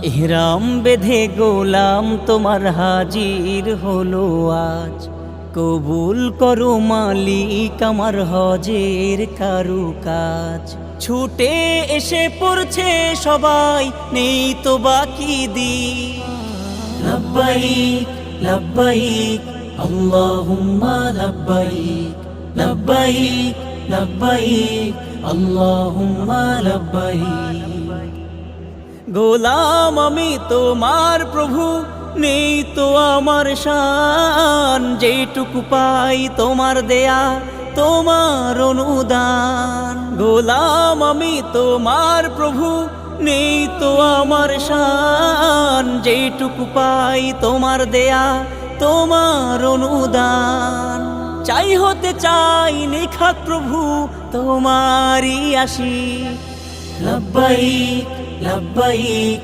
ইহরাম বেঁধে গোলাম তোমার হাজির হলো আজ, কবুল করো মালিক আমার হজের কারুকাজ। ছুটে এসে পড়ছে সবাই, নেই তো বাকি দিন। লব্বাইক লব্বাইক আল্লাহুম্মা লব্বাইক, লব্বাইক লব্বাইক আল্লাহুম্মা লব্বাইক। গোলাম আমি তোমার প্রভু, নেই তো আমার শান, যেটুকু পাই তোমার দেয়া তোমার অনুদান। গোলাম আমি তোমার প্রভু, নেই তো আমার শান, যেটুকু পাই তোমার দেয়া তোমার অনুদান। চাই হতে চাই নিখাত প্রভু তোমারই আশিক। লব্বাইক লব্বাইক